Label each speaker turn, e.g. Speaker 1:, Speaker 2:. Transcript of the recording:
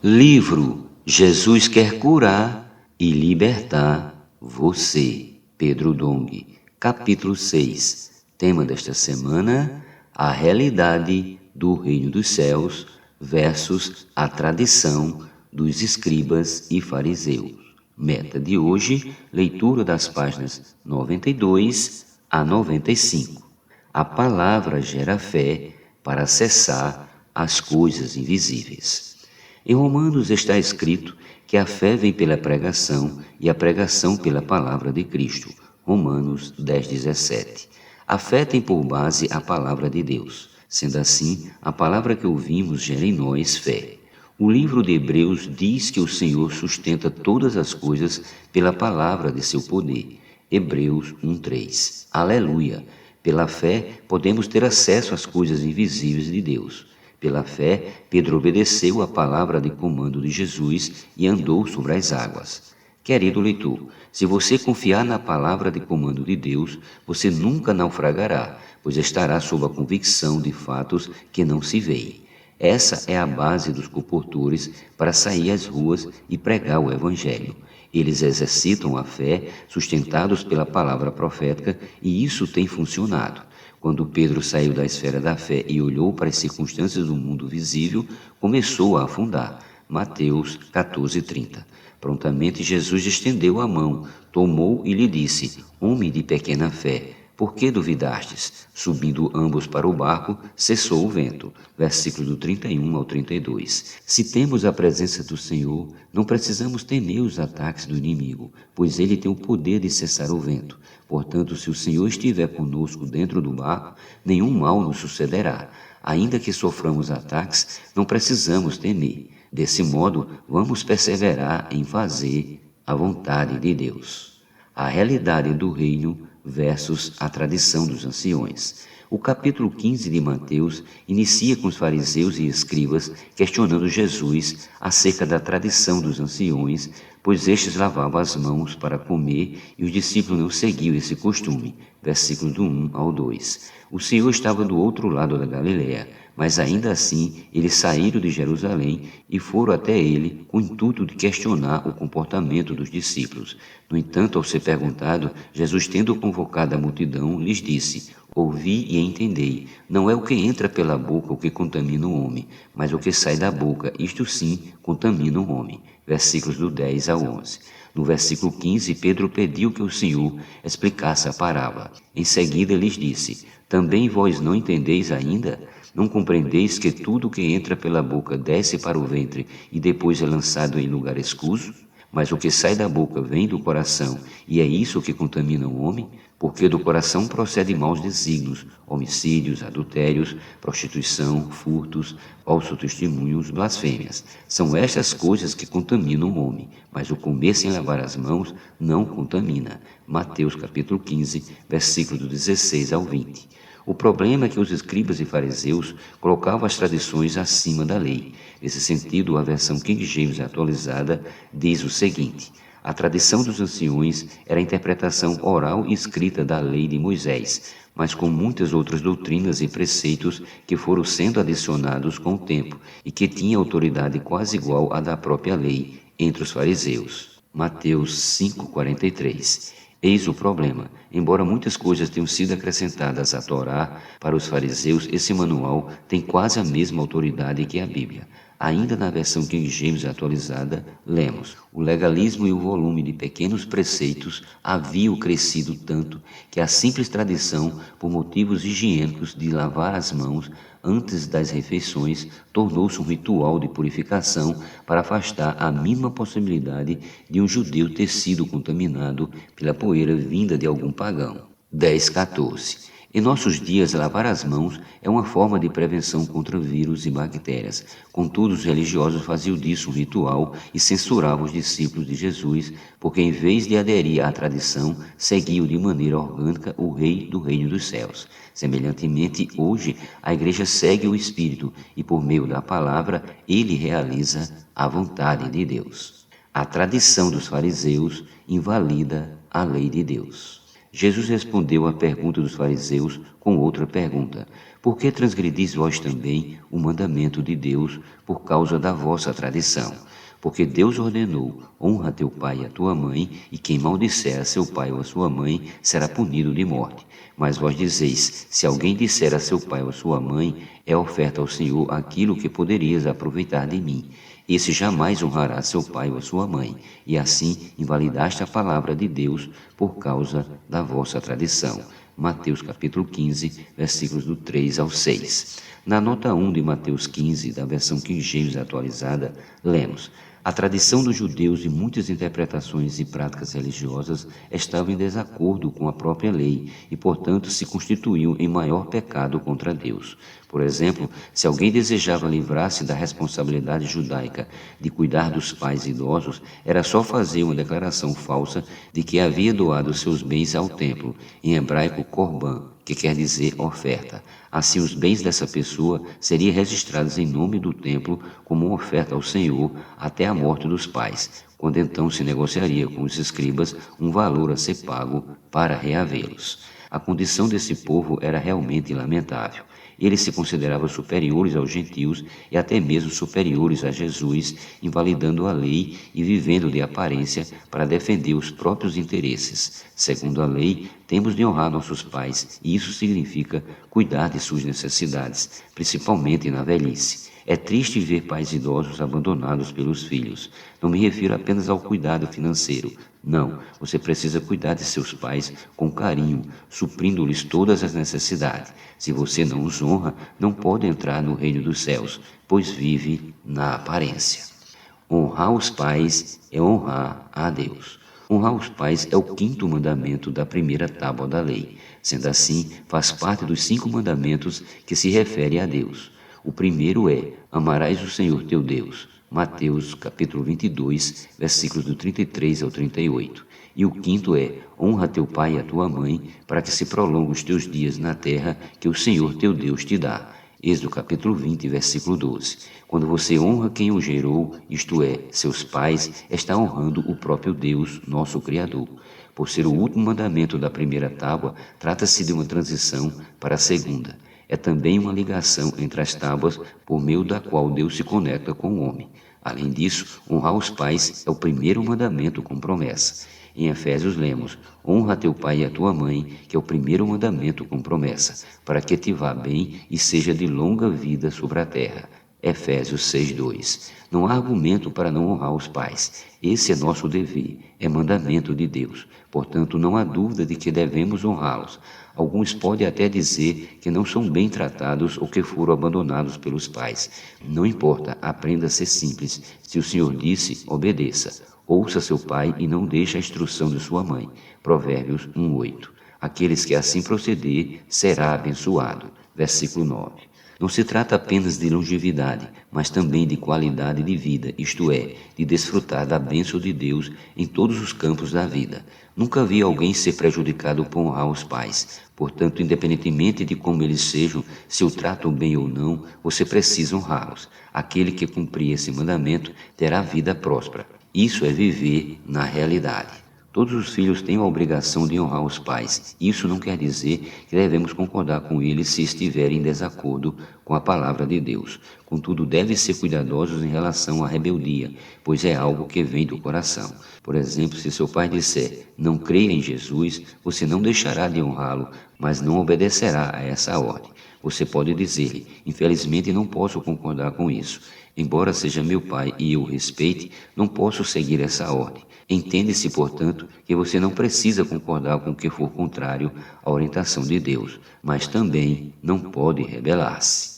Speaker 1: Livro Jesus quer curar e libertar você. Pedro Dong, capítulo 6. Tema desta semana: a realidade do reino dos céus versus a tradição dos escribas e fariseus. Meta de hoje: leitura das páginas 92 a 95. A palavra gera fé para acessar as coisas invisíveis. Em Romanos está escrito que a fé vem pela pregação e a pregação pela palavra de Cristo. Romanos 10:17. A fé tem por base a palavra de Deus. Sendo assim, a palavra que ouvimos gera em nós fé. O livro de Hebreus diz que o Senhor sustenta todas as coisas pela palavra de seu poder. Hebreus 1:3. Aleluia! Pela fé, podemos ter acesso às coisas invisíveis de Deus. Pela fé, Pedro obedeceu à palavra de comando de Jesus e andou sobre as águas. Querido leitor, se você confiar na palavra de comando de Deus, você nunca naufragará, pois estará sob a convicção de fatos que não se veem. Essa é a base dos comportores para sair às ruas e pregar o Evangelho. Eles exercitam a fé, sustentados pela palavra profética, e isso tem funcionado. Quando Pedro saiu da esfera da fé e olhou para as circunstâncias do mundo visível, começou a afundar. Mateus 14:30. Prontamente Jesus estendeu a mão, tomou e lhe disse: Homem de pequena fé, por que duvidastes? Subindo ambos para o barco, cessou o vento. Versículos do 31 ao 32. Se temos a presença do Senhor, não precisamos temer os ataques do inimigo, pois ele tem o poder de cessar o vento. Portanto, se o Senhor estiver conosco dentro do barco, nenhum mal nos sucederá. Ainda que soframos ataques, não precisamos temer. Desse modo, vamos perseverar em fazer a vontade de Deus. A realidade do reino versus a tradição dos anciões. O capítulo 15 de Mateus inicia com os fariseus e escribas questionando Jesus acerca da tradição dos anciões, pois estes lavavam as mãos para comer e os discípulos não seguiam esse costume. Versículos do 1 ao 2. O Senhor estava do outro lado da Galileia, mas ainda assim eles saíram de Jerusalém e foram até ele com o intuito de questionar o comportamento dos discípulos. No entanto, ao ser perguntado, Jesus, tendo convocado a multidão, lhes disse: Ouvi e entendei, não é o que entra pela boca o que contamina o homem, mas o que sai da boca, isto sim, contamina o homem. Versículos do 10 ao 11. No versículo 15, Pedro pediu que o Senhor explicasse a parábola. Em seguida, lhes disse: Também vós não entendeis ainda? Não compreendeis que tudo que entra pela boca desce para o ventre e depois é lançado em lugar escuso? Mas o que sai da boca vem do coração, e é isso que contamina o homem? Porque do coração procedem maus desígnios, homicídios, adultérios, prostituição, furtos, falsos testemunhos, blasfêmias. São estas coisas que contaminam o homem, mas o comer sem lavar as mãos não contamina. Mateus capítulo 15, versículos do 16 ao 20. O problema é que os escribas e fariseus colocavam as tradições acima da lei. Nesse sentido, a versão King James atualizada diz o seguinte: a tradição dos anciões era a interpretação oral e escrita da lei de Moisés, mas com muitas outras doutrinas e preceitos que foram sendo adicionados com o tempo e que tinha autoridade quase igual à da própria lei entre os fariseus. Mateus 5:43. Eis o problema. Embora muitas coisas tenham sido acrescentadas à Torá, para os fariseus esse manual tem quase a mesma autoridade que a Bíblia. Ainda na versão King James atualizada, lemos: o legalismo e o volume de pequenos preceitos haviam crescido tanto que a simples tradição, por motivos higiênicos de lavar as mãos antes das refeições, tornou-se um ritual de purificação para afastar a mínima possibilidade de um judeu ter sido contaminado pela poeira vinda de algum pagão. 10:14. Em nossos dias, lavar as mãos é uma forma de prevenção contra vírus e bactérias. Contudo, os religiosos faziam disso um ritual e censuravam os discípulos de Jesus, porque em vez de aderir à tradição, seguiam de maneira orgânica o Rei do Reino dos Céus. Semelhantemente, hoje, a Igreja segue o Espírito e, por meio da palavra, ele realiza a vontade de Deus. A tradição dos fariseus invalida a lei de Deus. Jesus respondeu à pergunta dos fariseus com outra pergunta: Por que transgredis vós também o mandamento de Deus por causa da vossa tradição? Porque Deus ordenou: honra teu pai e a tua mãe, e quem maldisser a seu pai ou a sua mãe será punido de morte. Mas vós dizeis: se alguém disser a seu pai ou a sua mãe, é oferta ao Senhor aquilo que poderias aproveitar de mim. Esse jamais honrará seu pai ou a sua mãe, e assim invalidaste a palavra de Deus por causa da vossa tradição. Mateus capítulo 15, versículos do 3 ao 6. Na nota 1 de Mateus 15, da versão King James atualizada, lemos: a tradição dos judeus e muitas interpretações e práticas religiosas estavam em desacordo com a própria lei e, portanto, se constituíam em maior pecado contra Deus. Por exemplo, se alguém desejava livrar-se da responsabilidade judaica de cuidar dos pais idosos, era só fazer uma declaração falsa de que havia doado seus bens ao templo, em hebraico korban, que quer dizer oferta. Assim, os bens dessa pessoa seriam registrados em nome do templo como uma oferta ao Senhor até a morte dos pais, quando então se negociaria com os escribas um valor a ser pago para reavê-los. A condição desse povo era realmente lamentável. Eles se consideravam superiores aos gentios e até mesmo superiores a Jesus, invalidando a lei e vivendo de aparência para defender os próprios interesses. Segundo a lei, temos de honrar nossos pais, e isso significa cuidar de suas necessidades, principalmente na velhice. É triste ver pais idosos abandonados pelos filhos. Não me refiro apenas ao cuidado financeiro. Não, você precisa cuidar de seus pais com carinho, suprindo-lhes todas as necessidades. Se você não os honra, não pode entrar no reino dos céus, pois vive na aparência. Honrar os pais é honrar a Deus. Honrar os pais é o 5º mandamento da primeira tábua da lei. Sendo assim, faz parte dos 5 mandamentos que se referem a Deus. O primeiro é: amarás o Senhor teu Deus. Mateus capítulo 22, versículos do 33 ao 38. E o 5º é: honra teu pai e a tua mãe, para que se prolonguem os teus dias na terra que o Senhor teu Deus te dá. Êxodo capítulo 20, versículo 12. Quando você honra quem o gerou, isto é, seus pais, está honrando o próprio Deus, nosso Criador. Por ser o último mandamento da primeira tábua, trata-se de uma transição para a segunda. É também uma ligação entre as tábuas por meio da qual Deus se conecta com o homem. Além disso, honrar os pais é o primeiro mandamento com promessa. Em Efésios lemos: honra teu pai e a tua mãe, que é o primeiro mandamento com promessa, para que te vá bem e seja de longa vida sobre a terra. Efésios 6:2. Não há argumento para não honrar os pais. Esse é nosso dever, é mandamento de Deus. Portanto, não há dúvida de que devemos honrá-los. Alguns podem até dizer que não são bem tratados ou que foram abandonados pelos pais. Não importa, aprenda a ser simples. Se o Senhor disse, obedeça. Ouça seu pai e não deixe a instrução de sua mãe. Provérbios 1:8. Aqueles que assim proceder será abençoado. Versículo 9. Não se trata apenas de longevidade, mas também de qualidade de vida, isto é, de desfrutar da bênção de Deus em todos os campos da vida. Nunca vi alguém ser prejudicado por honrar os pais. Portanto, independentemente de como eles sejam, se o tratam bem ou não, você precisa honrá-los. Aquele que cumprir esse mandamento terá vida próspera. Isso é viver na realidade. Todos os filhos têm a obrigação de honrar os pais. Isso não quer dizer que devemos concordar com eles se estiverem em desacordo com a palavra de Deus. Contudo, devem ser cuidadosos em relação à rebeldia, pois é algo que vem do coração. Por exemplo, se seu pai disser, não creia em Jesus, você não deixará de honrá-lo, mas não obedecerá a essa ordem. Você pode dizer-lhe, infelizmente não posso concordar com isso. Embora seja meu pai e eu o respeite, não posso seguir essa ordem. Entende-se, portanto, que você não precisa concordar com o que for contrário à orientação de Deus, mas também não pode rebelar-se.